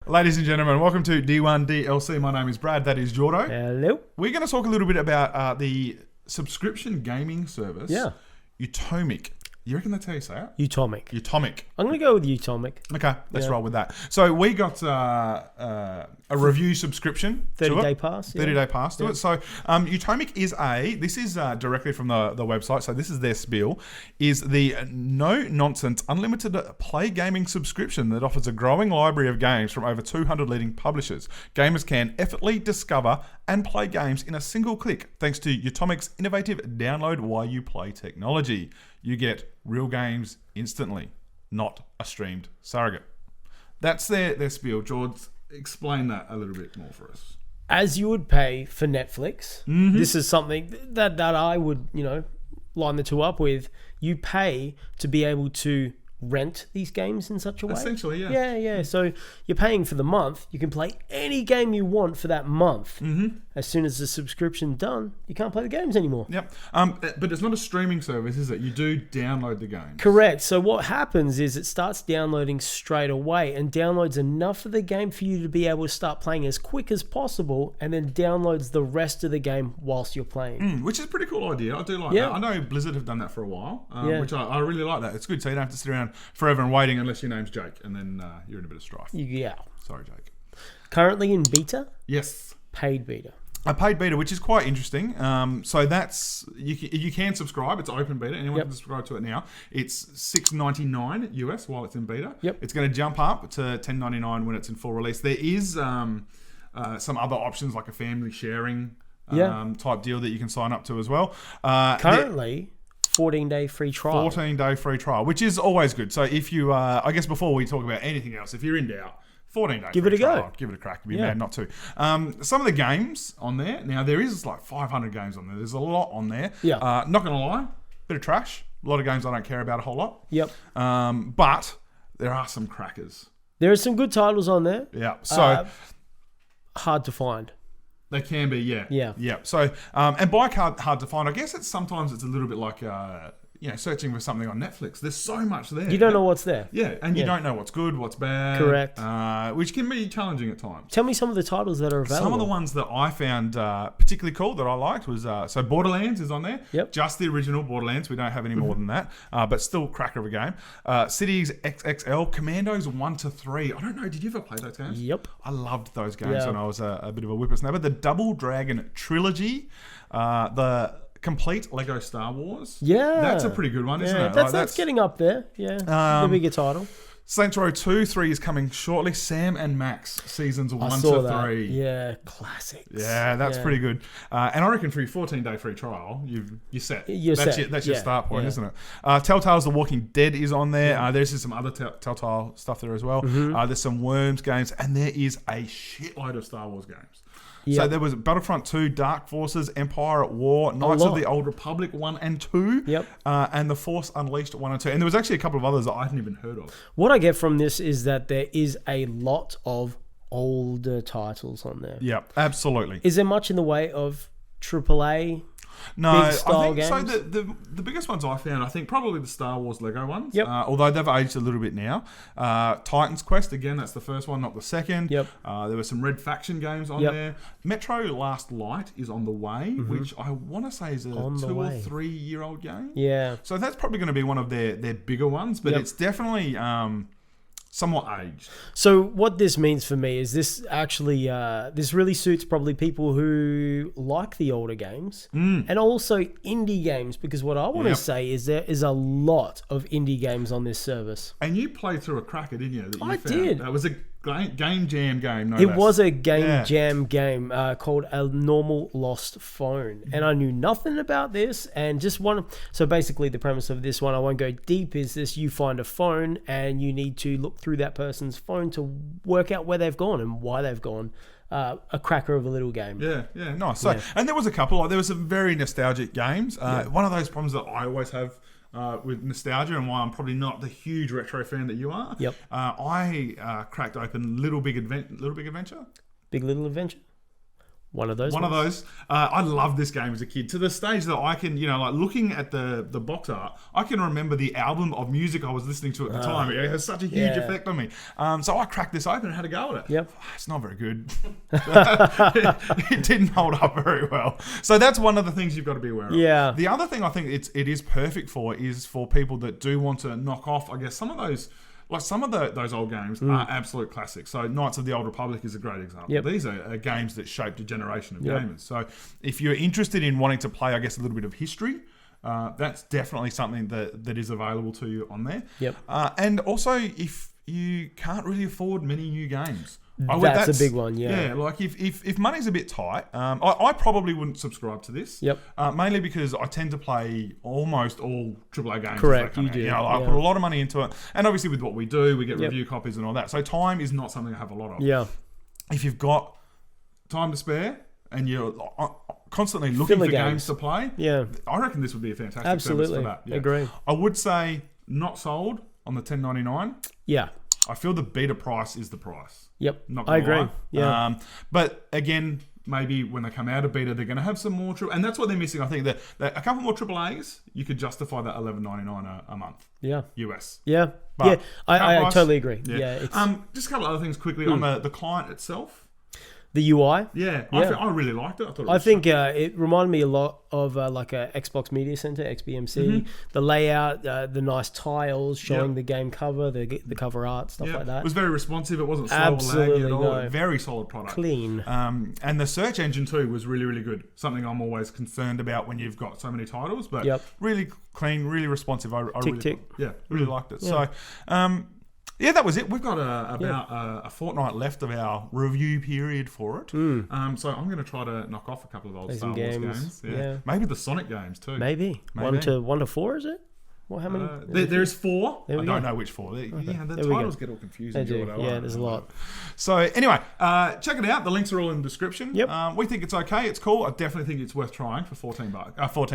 Ladies and gentlemen, welcome to D1 DLC. My name is Brad. That is Jordo. Hello. We're going to talk a little bit about the subscription gaming service. Yeah. Utomic. You reckon that's how you say it? Utomic. Utomic. I'm going to go with Utomic. Okay, let's roll with that. So we got a review subscription. 30-day pass. 30-day pass to it. So Utomic is this is directly from the website, so this is their spiel, is the no-nonsense unlimited play gaming subscription that offers a growing library of games from over 200 leading publishers. Gamers can effortlessly discover and play games in a single click thanks to Utomic's innovative download while you play technology. You get real games instantly, not a streamed surrogate. That's their spiel. George, explain that a little bit more for us. As you would pay for Netflix, this is something that I would, line the two up with. You pay to be able to rent these games in such a way. Essentially, yeah. Yeah. So you're paying for the month. You can play any game you want for that month. Mm-hmm. As soon as the subscription's done, you can't play the games anymore. Yep. But it's not a streaming service, is it? You do download the games. Correct. So what happens is it starts downloading straight away and downloads enough of the game for you to be able to start playing as quick as possible, and then downloads the rest of the game whilst you're playing. Which is a pretty cool idea. I do like Yeah. that. I know Blizzard have done that for a while, Yeah. which I really like that. It's good, so you don't have to sit around forever and waiting unless your name's Jake, and then you're in a bit of strife. Yeah. Sorry, Jake. Currently in beta, Yes. paid beta. A paid beta, which is quite interesting. So that's you can subscribe. It's open beta. Anyone can subscribe to it now. It's $6.99 US while it's in beta. Yep. It's going to jump up to $10.99 when it's in full release. There is some other options like a family sharing type deal that you can sign up to as well. Currently, 14-day free trial. 14-day free trial, which is always good. So if you, I guess before we talk about anything else, if you're in doubt, 14 days. Give it a go. Give it a crack. You'd be mad not to. Some of the games on there, now there is like 500 games on there. There's a lot on there. Yeah. Not going to lie, bit of trash. A lot of games I don't care about a whole lot. Yep. But there are some crackers. There are some good titles on there. Yeah. So Hard to find. they can be, yeah. Yeah. Yeah. So, and by hard to find, I guess sometimes it's a little bit like, searching for something on Netflix. There's so much there. You don't know what's there. Yeah, and you don't know what's good, what's bad. Correct. Which can be challenging at times. Tell me some of the titles that are available. Some of the ones that I found particularly cool that I liked was, so Borderlands is on there. Yep. Just the original Borderlands. We don't have any more than that, but still cracker of a game. Cities XXL, Commandos 1 to 3. I don't know, did you ever play those games? Yep. I loved those games Yeah. when I was a bit of a whippersnapper. The Double Dragon Trilogy, the complete Lego Star Wars. Yeah. That's a pretty good one, isn't it? That's getting up there. Yeah. The bigger title. Saints Row 2, 3 is coming shortly. Sam and Max, seasons 1 saw to that. 3. Yeah. Classics. Yeah, that's pretty good. And I reckon for your 14-day free trial, you're set. That's your start point, isn't it? Telltale's The Walking Dead is on there. There's some other Telltale stuff there as well. There's some Worms games, and there is a shitload of Star Wars games. Yep. So there was Battlefront 2, Dark Forces, Empire at War, Knights of the Old Republic 1 and 2, Yep. And The Force Unleashed 1 and 2. And there was actually a couple of others that I hadn't even heard of. What I get from this is that there is a lot of older titles on there. Yeah, absolutely. Is there much in the way of AAA? No, big style I think games? so. The biggest ones I found, I think probably the Star Wars Lego ones. Yep. Although they've aged a little bit now. Titan's Quest, again, that's the first one, not the second. Yep. There were some Red Faction games on there. Metro Last Light is on the way, which I want to say is a 2 or 3 year old game. Yeah. So that's probably going to be one of their bigger ones, but it's definitely somewhat aged. So what this means for me is this actually, this really suits probably people who like the older games and also indie games, because what I want to say is there is a lot of indie games on this service. And you played through a cracker, didn't you? I did. That was a game jam game, no It less. was a jam game called A Normal Lost Phone. And I knew nothing about this and just so basically the premise of this one, I won't go deep, is this: you find a phone and you need to look through that person's phone to work out where they've gone and why they've gone. A cracker of a little game. Yeah, nice. So, and there was a couple. There was some very nostalgic games. One of those problems that I always have with nostalgia, and why I'm probably not the huge retro fan that you are. Yep. I cracked open Little Big Adventure. Big Little Adventure. One of those. One of those. I loved this game as a kid to the stage that I can, like looking at the box art, I can remember the album of music I was listening to at the time. It has such a huge effect on me. So I cracked this open and had a go at it. Yep. It's not very good. It didn't hold up very well. So that's one of the things you've got to be aware of. Yeah. The other thing I think it is perfect for is for people that do want to knock off, I guess, some of those. Like some of those old games are absolute classics. So Knights of the Old Republic is a great example. Yep. These are games that shaped a generation of gamers. So if you're interested in wanting to play, I guess, a little bit of history, that's definitely something that is available to you on there. Yep. And also, if you can't really afford many new games, That's a big one, yeah. Yeah, like if money's a bit tight, I probably wouldn't subscribe to this. Yep. Mainly because I tend to play almost all AAA games. Correct, as they come you out. do, You know, I yeah. put a lot of money into it. And obviously with what we do, we get Yep. review copies and all that. So time is not something I have a lot of. Yeah. If you've got time to spare and you're constantly looking for games to play, Yeah. I reckon this would be a fantastic service Absolutely. for that. Yeah. Agree. I would say not sold on the $10.99. Yeah. I feel the beta price is the price. Yep. Not I gonna agree. lie. Yeah. But again, maybe when they come out of beta, they're going to have some more and that's what they're missing. I think that a couple more AAAs, you could justify that $11.99 a month Yeah. US. Yeah. But Yeah. I price, totally agree. Yeah. Yeah. It's Just a couple of other things quickly on the client itself. the UI. Yeah, Yeah. I really liked it. I thought it I was think it reminded me a lot of like a Xbox Media Center, XBMC. The layout, the nice tiles showing Yep. the game cover, the cover art, stuff like It that. was very responsive. It wasn't slow Absolutely or laggy at all. no. Very solid product. Clean. And the search engine too was really, really good. Something I'm always concerned about when you've got so many titles, but Yep. really clean, really responsive. I really, tick. really liked it. So, that was it. We've got about a fortnight left of our review period for it. So I'm going to try to knock off a couple of old Play Star some Wars games. games. Yeah. Maybe the Sonic games too. Maybe. Maybe. 1 to 4, is it? Well, how many? There's 4. I we don't go. know which 4. Yeah, the There we go. titles get all confusing. They do. Jordo, Yeah, I there's a don't know. lot. So anyway, check it out. The links are all in the description. Yep. We think it's okay. It's cool. I definitely think it's worth trying for 14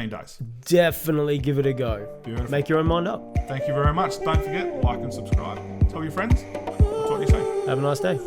days. Definitely give it a go. Beautiful. Make your own mind up. Thank you very much. Don't forget, like and subscribe. Tell your friends. We'll talk to you soon. Have a nice day.